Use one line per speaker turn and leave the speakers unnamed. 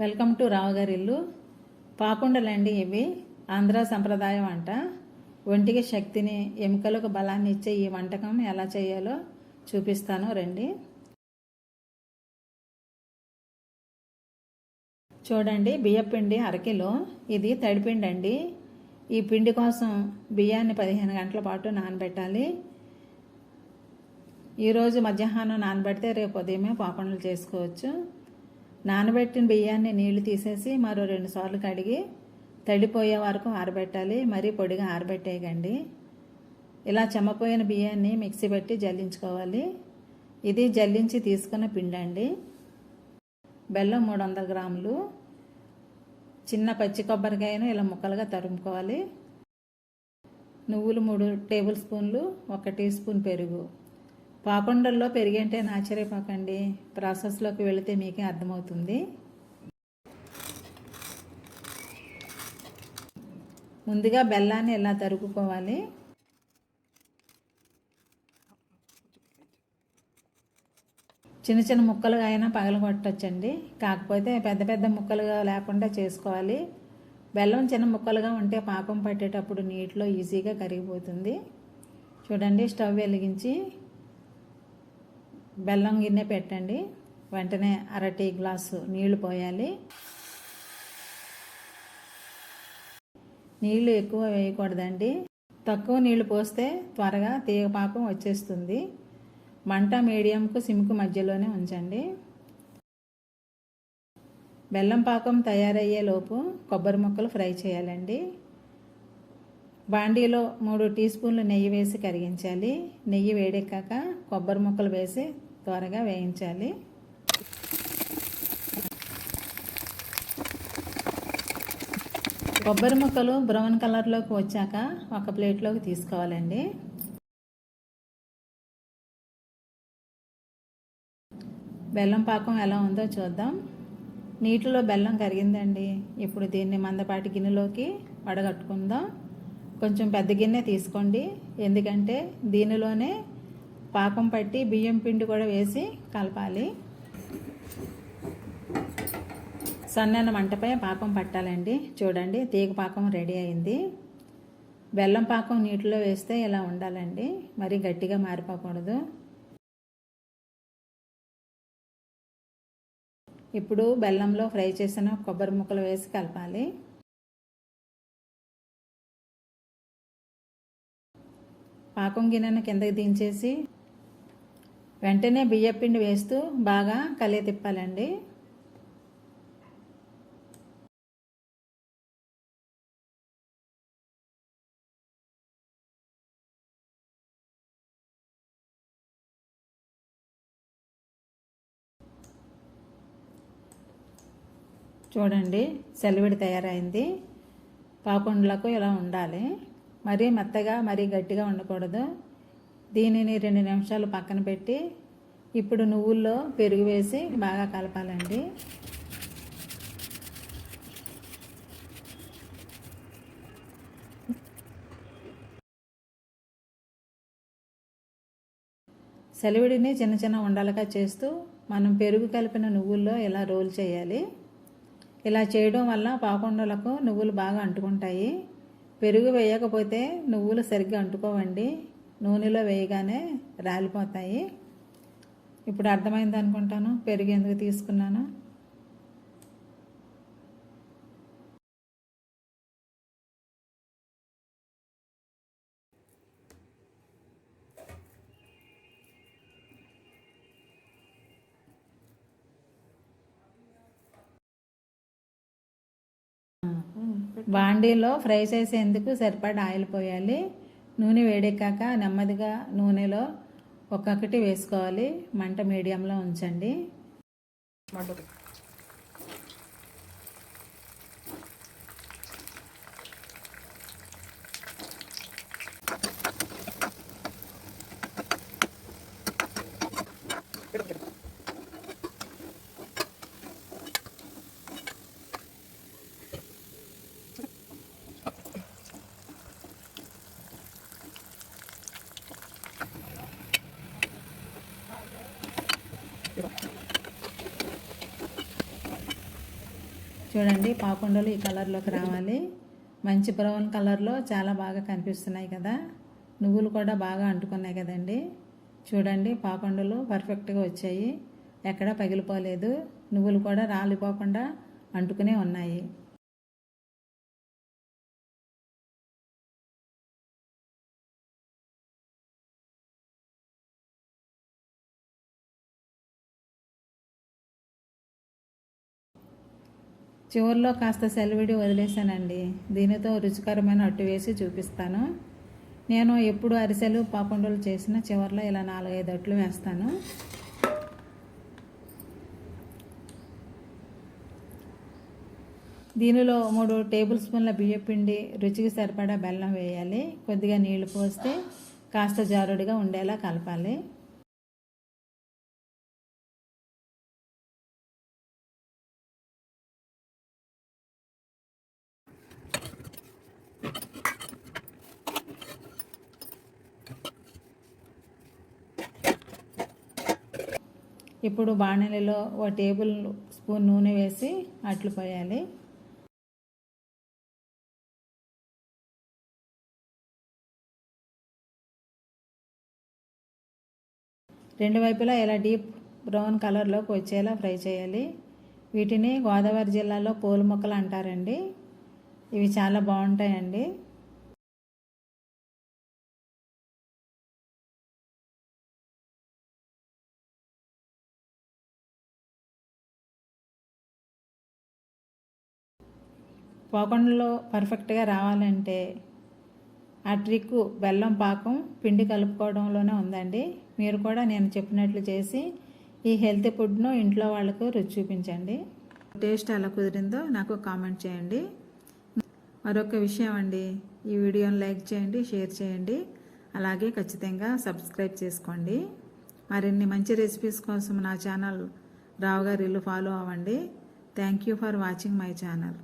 Welcome to రావుగారి ఇల్లు. పాకుండలండి ఇవి. ఆంధ్ర సంప్రదాయ వంట. ఒంటికి శక్తిని, ఎముకలకు బలాన్ని ఇచ్చే ఈ వంటకం ఎలా చేయాలో చూపిస్తాను రండి. చూడండి, బియ్యపిండి అరకిలో. ఇది తడిపిండి అండి. ఈ పిండి కోసం బియ్యాన్ని 15 గంటల పాటు నానబెట్టాలి. ఈరోజు మధ్యాహ్నం నానబెడితే రేపు ఉదయమే పాకుండలు చేసుకోవచ్చు. నానబెట్టిన బియ్యాన్ని నీళ్లు తీసేసి మరో 2 సార్లు కడిగి తడిపోయే వరకు ఆరబెట్టాలి. మరీ పొడిగా ఆరబెట్టేయకండి. ఇలా చెమ్మపోయిన బియ్యాన్ని మిక్సీ పెట్టి జల్లించుకోవాలి. ఇది జల్లించి తీసుకున్న పిండి అండి. బెల్లం 300 గ్రాములు. చిన్న పచ్చి కొబ్బరికాయను ఇలా ముక్కలుగా తరుముకోవాలి. నువ్వులు 3 టేబుల్ స్పూన్లు, 1 టీ స్పూన్ పెరుగు. పాకుండల్లో పెరిగంటే ఆశ్చర్యపోకండి, ప్రాసెస్లోకి వెళితే మీకే అర్థమవుతుంది. ముందుగా బెల్లాన్ని ఇలా తరుపుకోవాలి. చిన్న చిన్న ముక్కలుగా అయినా పగలగొట్టచ్చండి. కాకపోతే పెద్ద పెద్ద ముక్కలుగా లేకుండా చేసుకోవాలి. బెల్లం చిన్న ముక్కలుగా ఉంటే పాకం పట్టేటప్పుడు నీటిలో ఈజీగా కరిగిపోతుంది. చూడండి, స్టవ్ వెలిగించి బెల్లం గిన్నె పెట్టండి. వెంటనే 1/2 టీ గ్లాసు నీళ్లు పోయాలి. నీళ్లు ఎక్కువ వేయకూడదండి. తక్కువ నీళ్లు పోస్తే త్వరగా తీగ పాకం వచ్చేస్తుంది. మంట మీడియంకు సిమ్కు మధ్యలోనే ఉంచండి. బెల్లం పాకం తయారయ్యే లోపు కొబ్బరి ముక్కలు ఫ్రై చేయాలండి. బాండీలో 3 టీ స్పూన్లు నెయ్యి వేసి కరిగించాలి. నెయ్యి వేడెక్కాక కొబ్బరి ముక్కలు వేసి త్వరగా వేయించాలి. కొబ్బరి ముక్కలు బ్రౌన్ కలర్లోకి వచ్చాక ఒక ప్లేట్లోకి తీసుకోవాలండి. బెల్లం పాకం ఎలా ఉందో చూద్దాం. నీటిలో బెల్లం కరిగిందండి. ఇప్పుడు దీన్ని మందపాటి గిన్నెలోకి వడగట్టుకుందాం. కొంచెం పెద్ద గిన్నె తీసుకోండి, ఎందుకంటే దీనిలోనే పాకం పట్టి బియ్యం పిండి కూడా వేసి కలపాలి. సన్నని మంటపై పాకం పట్టాలండి. చూడండి, తీగ పాకం రెడీ అయింది. బెల్లం పాకం నీటిలో వేస్తే ఇలా ఉండాలండి, మరి గట్టిగా మారిపోకూడదు. ఇప్పుడు బెల్లంలో ఫ్రై చేసిన కొబ్బరి ముక్కలు వేసి కలపాలి. పాకం గిన్నెను కిందకి దించేసి వెంటనే బియ్యపిండి వేస్తూ బాగా కలియ తిప్పాలండి. చూడండి, సెలవిడి తయారైంది. పాకుండలకు ఇలా ఉండాలి. మరీ మెత్తగా మరీ గట్టిగా ఉండకూడదు. దీనిని 2 నిమిషాలు పక్కన పెట్టి ఇప్పుడు నువ్వుల్లో పెరుగు వేసి బాగా కలపాలండి. సెలవిడిని చిన్న చిన్న ఉండలుగా చేస్తూ మనం పెరుగు కలిపిన నువ్వుల్లో ఇలా రోల్ చేయాలి. ఇలా చేయడం వల్ల పాకుండలకు నువ్వులు బాగా అంటుకుంటాయి. పెరుగు వేయకపోతే నువ్వులు సరిగ్గా అంటుకోవండి. నూనెలో వేయగానే రాలిపోతాయి. ఇప్పుడు అర్థమైంది అనుకుంటాను పెరుగు ఎందుకు తీసుకున్నాను. బాండీలో ఫ్రై చేసేందుకు సరిపడా ఆయిల్ పోయాలి. నూనె వేడెక్కాక నెమ్మదిగా నూనెలో ఒక్కొక్కటి వేసుకోవాలి. మంట మీడియంలో ఉంచండి. చూడండి పాకుండలు ఈ కలర్లోకి రావాలి. మంచి బ్రౌన్ కలర్లో చాలా బాగా కనిపిస్తున్నాయి కదా. నువ్వులు కూడా బాగా అంటుకున్నాయి కదండి. చూడండి పాకుండలు పర్ఫెక్ట్గా వచ్చాయి, ఎక్కడా పగిలిపోలేదు. నువ్వులు కూడా రాలిపోకుండా అంటుకునే ఉన్నాయి. చివరిలో కాస్త సెలవిడి వదిలేసానండి. దీనితో రుచికరమైన అట్టు వేసి చూపిస్తాను. నేను ఎప్పుడు అరిసెలు పాకుండలు చేసిన చివరిలో ఇలా 4-5 అట్లు వేస్తాను. దీనిలో 3 టేబుల్ స్పూన్ల బియ్యపిండి, రుచికి సరిపడా బెల్లం వేయాలి. కొద్దిగా నీళ్లు పోస్తే కాస్త జారుడుగా ఉండేలా కలపాలి. ఇప్పుడు బాణలిలో 1 టేబుల్ స్పూన్ నూనె వేసి అట్లు పోయాలి. రెండు వైపులా ఇలా డీప్ బ్రౌన్ కలర్లోకి వచ్చేలా ఫ్రై చేయాలి. వీటిని గోదావరి జిల్లాలో పూల మొక్కలు అంటారండి. ఇవి చాలా బాగుంటాయండి. పాకంలో పర్ఫెక్ట్గా రావాలంటే ఆ ట్రిక్ బెల్లం పాకం పిండి కలుపుకోవడంలోనే ఉందండి. మీరు కూడా నేను చెప్పినట్లు చేసి ఈ హెల్తీ ఫుడ్ను ఇంట్లో వాళ్ళకు రుచి చూపించండి. టేస్ట్ ఎలా కుదిరిందో నాకు కామెంట్ చేయండి. మరొక విషయం అండి, ఈ వీడియోని లైక్ చేయండి, షేర్ చేయండి, అలాగే ఖచ్చితంగా సబ్స్క్రైబ్ చేసుకోండి. మరిన్ని మంచి రెసిపీస్ కోసం నా ఛానల్ రావు గారి ఇల్లు ఫాలో అవ్వండి. Thank you for watching my channel.